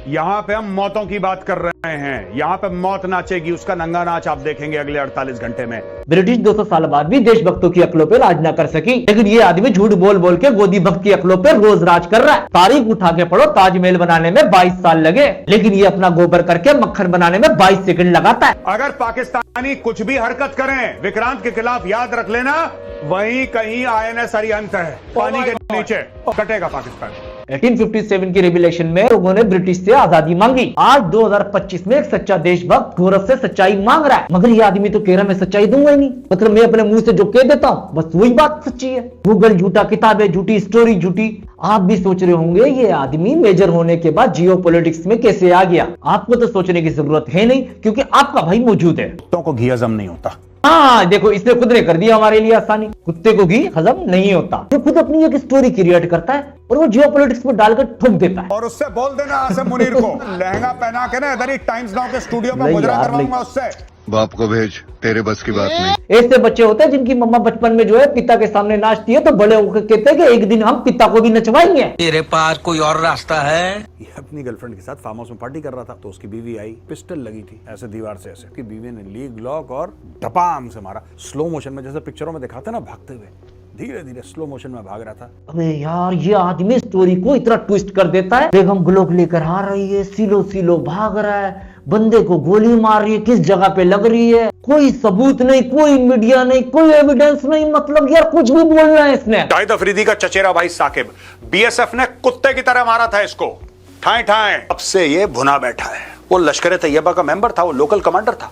यहाँ पे हम मौतों की बात कर रहे हैं। यहाँ पे मौत नाचेगी, उसका नंगा नाच आप देखेंगे अगले 48 घंटे में। ब्रिटिश 200 साल बाद भी देशभक्तों की अकलों पे राज न कर सकी, लेकिन ये आदमी झूठ बोल बोल के गोदी भक्त की अकलों पे रोज राज कर रहा है। तारीख उठा के पढ़ो, ताजमहल बनाने में 22 साल लगे, लेकिन ये अपना गोबर करके मक्खन बनाने में 22 सेकंड लगाता है। अगर पाकिस्तानी कुछ भी हरकत करें विक्रांत के खिलाफ, याद रख लेना वहीं कहीं INS अरिहंत है, पानी के नीचे कटेगा पाकिस्तान। 1857 की रिवॉल्यूशन में लोगों ने ब्रिटिश से आजादी मांगी। आज 2025 में एक सच्चा देशभक्त गौरव से सच्चाई मांग रहा है, मगर ये आदमी तो कह रहा मैं सच्चाई दूंगा ही नहीं। मतलब मैं अपने मुंह से जो कह देता हूँ बस वही बात सच्ची है। गूगल झूठा, किताबें झूठी, स्टोरी झूठी। आप भी सोच रहे होंगे ये आदमी मेजर होने के बाद जियोपॉलिटिक्स में कैसे आ गया। आपको तो सोचने की जरूरत है नहीं, क्योंकि आपका भाई मौजूद है। कुत्तों को घी हजम नहीं होता। हाँ देखो, इसने खुद ने कर दिया हमारे लिए आसानी। कुत्ते को घी हजम नहीं होता। ये खुद अपनी एक स्टोरी क्रिएट करता है और वो जियोपॉलिटिक्स में डालकर ठोक देता है। और उससे बोल देना आसिम मुनीर को लहंगा पहना के ना इधर ही टाइम्स नाउ के स्टूडियो में मुजरा करवाऊंगा उससे। बाप को भेज, तेरे बस की बात नहीं। ऐसे बच्चे होते हैं जिनकी मम्मा बचपन में जो है पिता के सामने नाचती है तो बड़े होकर कहते हैं कि एक दिन हम पिता को भी नचवाएंगे। तेरे पास कोई और रास्ता है? ये अपनी गर्लफ्रेंड के साथ फार्म हाउस में पार्टी कर रहा था तो उसकी बीवी आई, पिस्टल लगी थी ऐसे दीवार से, ऐसे उसकी बीवी ने ली ग्लॉक और धपाम से मारा। स्लो मोशन में, जैसे पिक्चरों में दिखाते ना भागते हुए, धीरे धीरे स्लो मोशन में भाग रहा था। अबे यार, ये आदमी स्टोरी को इतना ट्विस्ट कर देता है। बेगम ग्लोक लेकर आ रही है, सिलो सिलो भाग रहा है, बंदे को गोली मार रही है, किस जगह पे लग रही है, कोई सबूत नहीं, कोई मीडिया नहीं, कोई एविडेंस नहीं। मतलब यार कुछ भी बोलना है इसने। शाहिद अफरीदी का चचेरा भाई साकिब, BSF ने कुत्ते की तरह मारा था इसको, ठाए ठाए। अब से ये भुना बैठा है। वो लश्कर तैयबा का मेंबर था, वो लोकल कमांडर था,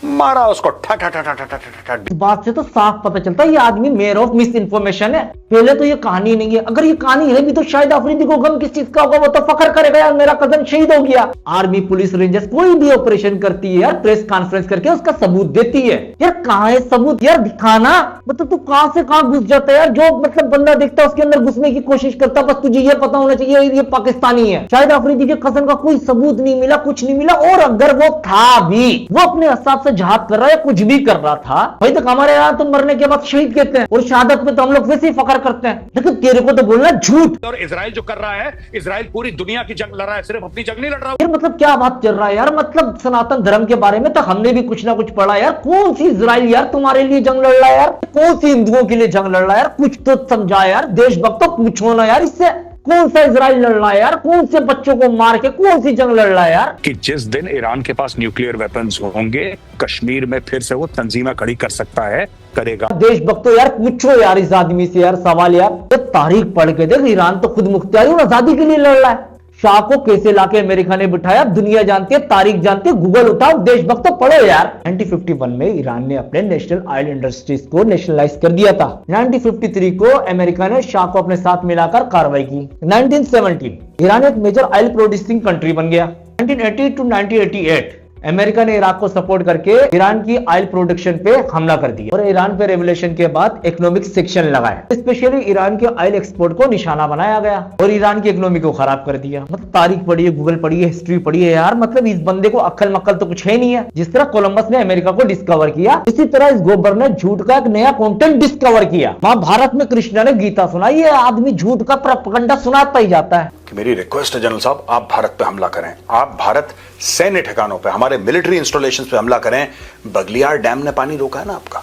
मारा उसको ठा ठा ठा ठा ठा ठा। इस बात से तो साफ पता चलता है ये आदमी मेयर ऑफ मिस इन्फॉर्मेशन है। पहले तो ये कहानी नहीं है। अगर ये कहानी है भी तो शायद अफरीदी को गम किस चीज का होगा, वो तो फख्र करेगा यार मेरा कजन शहीद हो गया। आर्मी, पुलिस, रेंजर्स कोई भी ऑपरेशन करती है यार, प्रेस कॉन्फ्रेंस करके उसका सबूत देती है। यार कहाँ है सबूत यार, दिखाना। मतलब तू कहां से कहां घुस जाता है यार। जो मतलब बंदा देखता है उसके अंदर घुसने की कोशिश करता है। बस तुझे ये पता होना चाहिए ये पाकिस्तानी है। शायद अफरीदी के कजन का कोई सबूत नहीं मिला, कुछ नहीं मिला। और अगर वो था भी, वो अपने हिसाब से जहाद कर रहा है, कुछ भी कर रहा था। भाई तक हमारे यहाँ तो मरने के बाद शहीद कहते हैं और शहादत में तो हम लोग वैसे ही फख्र करते हैं, लेकिन तेरे को तो बोलना झूठ। और इजराइल जो कर रहा है, इजराइल पूरी दुनिया की जंग लड़ रहा है, सिर्फ अपनी जंग नहीं लड़ रहा। यार मतलब क्या बात चल रहा है यार। मतलब सनातन धर्म के बारे में तो हमने भी कुछ ना कुछ पढ़ा यार। कौन सी इजराइल यार तुम्हारे लिए जंग लड़ रहा है यार, कौन सी हिंदुओं के लिए जंग लड़ रहा है यार, कुछ तो समझा यार। देशभक्त तो पूछो ना यार इससे, कौन सा इजराइल लड़ रहा है यार, कौन से बच्चों को मार के कौन सी जंग लड़ रहा है यार। कि जिस दिन ईरान के पास न्यूक्लियर वेपन्स होंगे, कश्मीर में फिर से वो तंजीमें खड़ी कर सकता है, करेगा। देशभक्तों यार पूछो यार इस आदमी से यार सवाल यार। तारीख पढ़ के देख, ईरान तो खुद मुख्तियारी और आजादी के लिए लड़ रहा है। शाह को कैसे लाके अमेरिका ने बिठाया, दुनिया जानती है, तारीख जानती है, गूगल उठाओ, देशभक्त तो पढ़ो यार। 1951 में ईरान ने अपने नेशनल ऑयल इंडस्ट्रीज को नेशनलाइज कर दिया था। 1953 को अमेरिका ने शाह को अपने साथ मिलाकर कार्रवाई की। 1917 ईरान एक मेजर ऑयल प्रोड्यूसिंग कंट्री बन गया। 1980 टू 1988 अमेरिका ने इराक को सपोर्ट करके ईरान की ऑयल प्रोडक्शन पे हमला कर दिया और ईरान पे रेवोल्यूशन के बाद इकोनॉमिक सेक्शन लगाया। स्पेशली ईरान के ऑयल एक्सपोर्ट को निशाना बनाया गया और ईरान की इकोनॉमी को खराब कर दिया। मतलब तारीख पढ़िए, गूगल पढ़िए, हिस्ट्री पढ़िए यार। मतलब इस बंदे को अक्ल मक्ल तो कुछ है नहीं है। जिस तरह कोलंबस ने अमेरिका को डिस्कवर किया, इसी तरह इस गोबर ने झूठ का एक नया कंटेंट डिस्कवर किया। महाभारत में कृष्ण ने गीता सुनाई, ये आदमी झूठ का प्रोपेगेंडा सुनाता ही जाता है। कि मेरी रिक्वेस्ट है जनरल साहब, आप भारत पे हमला करें, आप भारत सैन्य ठिकानों पे, हमारे मिलिट्री इंस्टॉलेशंस पे हमला करें। बगलियार डैम ने पानी रोका है ना आपका,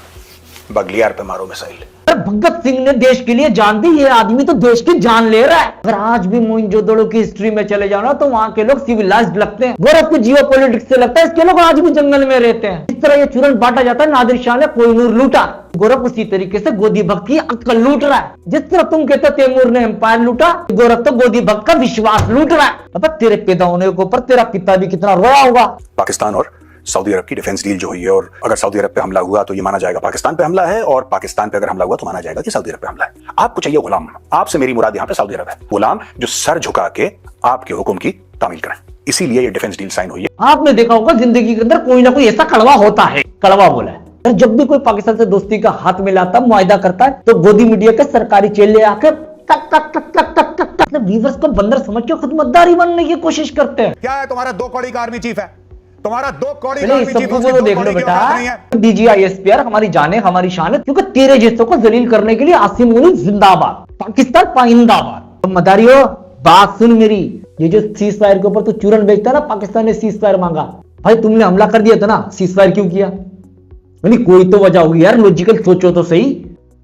बगलियार पे मारो मिसाइल। भगत सिंह ने देश के लिए जान दी, ये आदमी तो देश की जान ले रहा है। अगर आज भी मोइंजोदड़ो की हिस्ट्री में चले जाओ ना तो वहां के लोग सिविलाइज्ड लगते हैं। गोरखपुर जियोपॉलिटिक्स से लगता है इसके लोग आज भी जंगल में रहते हैं। इस तरह ये चूरन बांटा जाता है। नादिर शाह ने कोहिनूर लूटा, गोरख उसी तरीके से गोदी भक्त की अक्ल लूट रहा है। जिस तरह तुम कहते तैमूर ने एम्पायर लूटा, गोरख तो गोदी भक्त का विश्वास लूट रहा है। अब तेरे पैदा होने के ऊपर तेरा पिता भी कितना रोया होगा। पाकिस्तान और सऊदी अरब की डिफेंस डील जो हुई है, और अगर सऊदी अरब पे हमला हुआ तो ये माना जाएगा पाकिस्तान पे हमला है, और पाकिस्तान पे अगर हमला हुआ तो माना जाएगा कि सऊदी अरब पे हमला है। आपको चाहिए गुलाम, आपसे मेरी मुराद यहाँ पे सऊदी अरब है। गुलाम जो सर झुका के आपके हुक्म की तामील करें, इसीलिए ये डिफेंस डील साइन हुई है। आपने देखा होगा जिंदगी के अंदर कोई ना कोई ऐसा कड़वा होता है। कड़वा बोला है जब भी कोई पाकिस्तान से दोस्ती का हाथ मिलाता, मुआहिदा करता है, तो गोदी मीडिया के सरकारी चेले आकर टक टक टक टक टक टक टक मतलब व्यूअर्स को बंदर समझ के खुदमतदारी बनने की कोशिश करते हैं। क्या है तुम्हारा 2 कौड़ी का आर्मी चीफ है, तुम्हारा 2 कौड़ी पहले इस सबको तो देख लो बेटा। DGISPR हमारी जान है, हमारी शान है, क्योंकि तेरे जैसों को जलील करने के लिए आसिम मुनीर जिंदाबाद, पाकिस्तान पाइंदाबाद। मदारियो बात सुन मेरी, ये जो सीज फायर के ऊपर तो चूरन बेचता ना, पाकिस्तान ने सीज फायर मांगा, भाई तुमने हमला कर दिया था ना, सीज फायर क्यों किया? यानी कोई तो वजह होगी यार, लॉजिकल सोचो तो सही।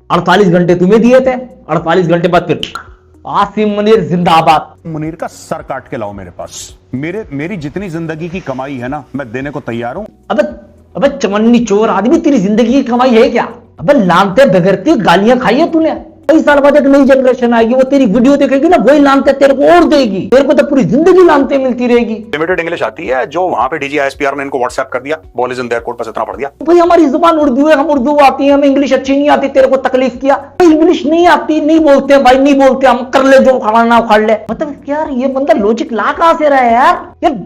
48 घंटे तुम्हें दिए थे, 48 घंटे बाद फिर आसिम मुनीर जिंदाबाद। मुनीर का सर काट के लाओ मेरे पास, मेरी जितनी जिंदगी की कमाई है ना, मैं देने को तैयार हूं। अबे चमन्नी चोर आदमी, तेरी जिंदगी की कमाई है क्या? अबे लानते बगैरती गालियां खाई है तूने। कई साल बाद एक नई जनरेशन आएगी, वो तेरी वीडियो देखेगी ना, वही लानते तेरे को और देगी, तेरे को तो पूरी जिंदगी लानते मिलती रहेगी। लिमिटेड इंग्लिश आती है, जो वहां पे डीजी ISPR ने इनको व्हाट्सएप कर दिया, ball is in their court, बस इतना पढ़ दिया। भाई हमारी जुबान उर्दू है, हम उर्दू आती है, हमें इंग्लिश अच्छी नहीं आती, तेरे को तकलीफ किया? इंग्लिश नहीं आती, नहीं बोलते भाई, नहीं बोलते हम, कर ले जो उखाड़ना उखाड़ ले। मतलब यार ये बंदा लॉजिक ला कहां से रहा है यार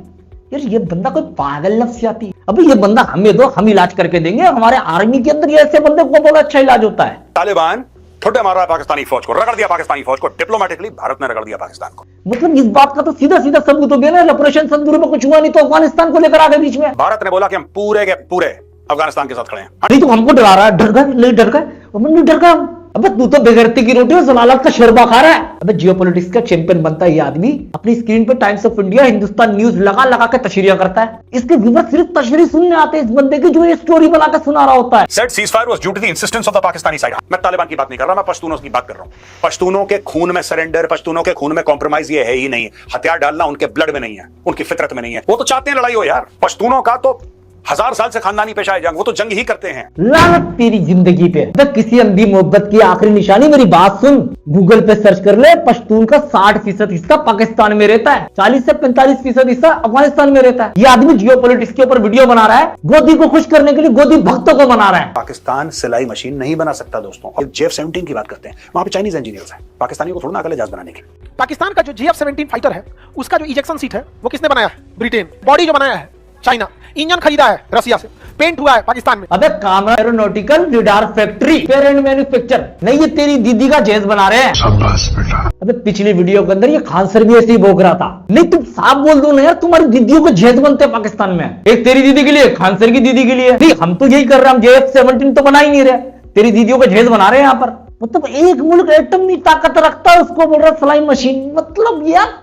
ये बंदा कोई पागल नफ्सियाती। अभी ये बंदा हमें दो, हम इलाज करके देंगे। हमारे आर्मी के अंदर ये ऐसे बंदे को बहुत अच्छा इलाज होता है। तालिबान ठुड्डे मार रहा है पाकिस्तानी फौज को, रगड़ दिया पाकिस्तानी फौज को, डिप्लोमेटिकली भारत ने रगड़ दिया पाकिस्तान को। मतलब इस बात का तो सीधा सीधा सबूत हो गया ना, ऑपरेशन सिंदूर में कुछ हुआ नहीं तो अफगानिस्तान को लेकर आ गए बीच में। भारत ने बोला कि हम पूरे के पूरे अफगानिस्तान के साथ खड़े हैं। नहीं तो हमको डरा रहा है, डर गए? नहीं डर गए, नहीं डर गए हम। अबे तू तो बेगैरती की रोटी और जलालत का शोरबा खा रहा है। अबे जियोपॉलिटिक्स का चैंपियन बनता है ये आदमी, अपनी स्क्रीन पे times of India, Hindustan news लगा लगा के तशरीह करता है। इसके व्यूअर्स सिर्फ तशरीह सुनने आते हैं इस बंदे की, जो ये स्टोरी बना के सुना रहा होता है। Said ceasefire was due to the insistence of the Pakistani side। मैं तालिबान की बात नहीं कर रहा, मैं पश्तूनों की बात कर रहा हूं। पश्तूनों के खून में सरेंडर, पश्तूनों के खून में कॉम्प्रोमाइज ये है ही नहीं। हथियार डालना उनके ब्लड में नहीं है, उनकी फितरत में नहीं है। वो तो चाहते हैं लड़ाई हो यार। पश्तूनों का तो 1000 साल से खानदानी पेशा है जंग, वो तो जंग ही करते हैं। लानत तेरी जिंदगी पे। अबे किसी अंधी मोहब्बत की आखिरी निशानी, मेरी बात सुन, गूगल पे सर्च कर ले, पश्तून का 60% हिस्सा पाकिस्तान में रहता है, 40 से 45% हिस्सा अफगानिस्तान में रहता है। ये आदमी जियोपॉलिटिक्स के ऊपर वीडियो बना रहा है, गोदी को खुश करने के लिए गोदी भक्तों को मना रहा है। पाकिस्तान सिलाई मशीन नहीं बना सकता दोस्तों। अब JF-17 की बात करते हैं, वहां पे चाइनीज इंजीनियर्स हैं, पाकिस्तानियों को थोड़ा ना अकल है जहाज बनाने की। पाकिस्तान का जो JF-17 फाइटर है, उसका जो इजेक्शन सीट है वो किसने बनाया है? ब्रिटेन। बॉडी जो बनाया है चाइना। इंजन खरीदा है रसिया से, पेंट हुआ है पाकिस्तान में। अबे काम aeronautical radar factory, parent manufacture नहीं, ये तेरी दीदी का जहेज बना रहे हैं। शाबाश बेटा। अबे पिछली वीडियो के अंदर ये खान सर भी ऐसे ही भोग रहा था। नहीं तुम साफ बोल दो ना यार, तुम्हारी दीदियों को जहेज बनते हैं पाकिस्तान में, एक तेरी दीदी के लिए, खान सर की दीदी के लिए। नहीं हम तो यही कर रहे हैं, हम JF-17 तो बना ही नहीं रहे, तेरी दीदियों को जहेज बना रहे हैं यहाँ पर। मतलब एक मुल्क एटमी ताकत रखता है, उसको बोल रहा सिलाई मशीन। मतलब यार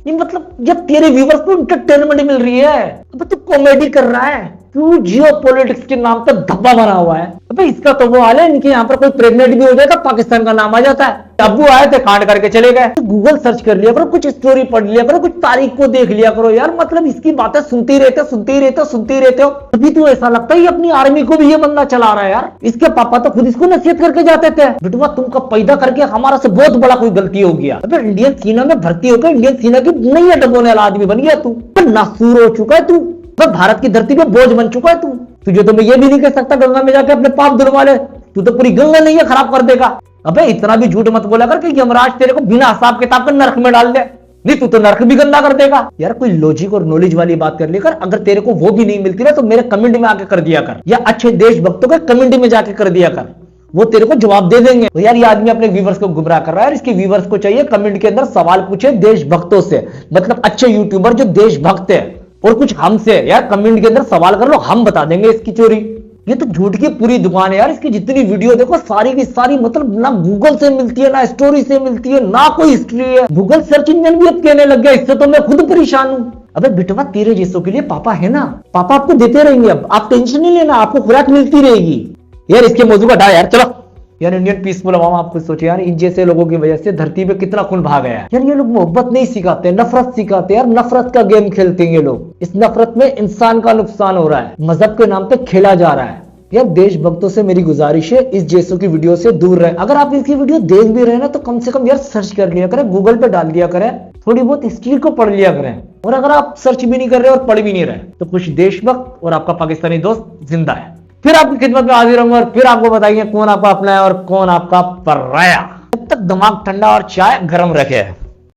ये मतलब जब तेरे व्यूअर्स को एंटरटेनमेंट मिल रही है, तो तू कॉमेडी कर रहा है, तू जियोपॉलिटिक्स के नाम पे धब्बा बना हुआ है। अबे इसका तो वो हाल है, इनके यहाँ पर कोई प्रेग्नेंट भी हो जाए तो पाकिस्तान का नाम आ जाता है। अब्बू आए थे कांड करके चले गए। गूगल सर्च कर लिया करो, कुछ स्टोरी पढ़ लिया करो, कुछ तारीख को देख लिया करो यार। मतलब इसकी बातें सुनते ही रहते हो। अभी तो ऐसा लगता है अपनी आर्मी को भी ये बंदा चला रहा है यार। इसके पापा तो खुद इसको नसीहत करके जाते थे, बेटवा तुमको पैदा करके हमारा से बहुत बड़ा कोई गलती हो गया। अबे इंडियन सेना में भर्ती होकर इंडियन सेना की नहीं अटकोने वाला आदमी बन गया तू, नासूर हो चुका है तू, भारत की धरती पे बोझ बन चुका है तू। तुझे तो मैं ये भी नहीं कह सकता गंगा में जाके अपने पाप धुलवा ले, तू तो पूरी गंगा नहीं है खराब कर देगा। अबे इतना भी झूठ मत बोला कर कि यमराज तेरे को बिना हिसाब किताब के नरक में डाल दे, नहीं तू तो नरक भी गंदा कर देगा। यार कोई लॉजिक और नॉलेज वाली बात कर लेकर, अगर तेरे को वो भी नहीं मिलती ना तो मेरे कमेंट में आके कर दिया कर, या अच्छे देशभक्तों के कमेंट में जाके कर दिया कर, वो तेरे को जवाब दे देंगे। तो यार ये आदमी अपने व्यूवर्स को गुमराह कर रहा है, इसके व्यूवर्स को चाहिए कमेंट के अंदर सवाल पूछे देशभक्तों से, मतलब अच्छे यूट्यूबर जो देशभक्त है, और कुछ हमसे यार कमेंट के अंदर सवाल कर लो, हम बता देंगे इसकी चोरी। ये तो झूठ की पूरी दुकान है यार, इसकी जितनी वीडियो देखो सारी की सारी मतलब ना गूगल से मिलती है, ना स्टोरी से मिलती है, ना कोई हिस्ट्री है। गूगल सर्च इंजन भी अब कहने लग गया, इससे तो मैं खुद परेशान हूं। अबे बेटवा तेरे जैसों के लिए पापा है ना, पापा आपको देते रहेंगे, अब आप टेंशन नहीं लेना, आपको खुराक मिलती रहेगी। यार इसके मौजूद का यार चलो यार, इंडियन पीसफुल अवाम आप खुद सोचिए यार, इन जैसे लोगों की वजह से धरती पे कितना खून भाग गया है। यार ये लोग मोहब्बत नहीं सिखाते, नफरत सिखाते हैं यार, नफरत का गेम खेलते हैं ये लोग। इस नफरत में इंसान का नुकसान हो रहा है, मजहब के नाम पे खेला जा रहा है। यार देशभक्तों से मेरी गुजारिश है, इस जैसों की वीडियो से दूर रहे। अगर आप इसकी वीडियो देख भी रहे ना तो कम से कम यार सर्च कर लिया करें, गूगल पे डाल दिया करें, थोड़ी बहुत हिस्ट्री को पढ़ लिया करें। और अगर आप सर्च भी नहीं कर रहे और पढ़ भी नहीं रहे तो कुछ देशभक्त और आपका पाकिस्तानी दोस्त जिंदा है, फिर आपकी खिदमत में हाजिर होंगे और फिर आपको बताएंगे कौन आपका अपना है और कौन आपका पराया। जब तक दिमाग ठंडा और चाय गर्म रखे।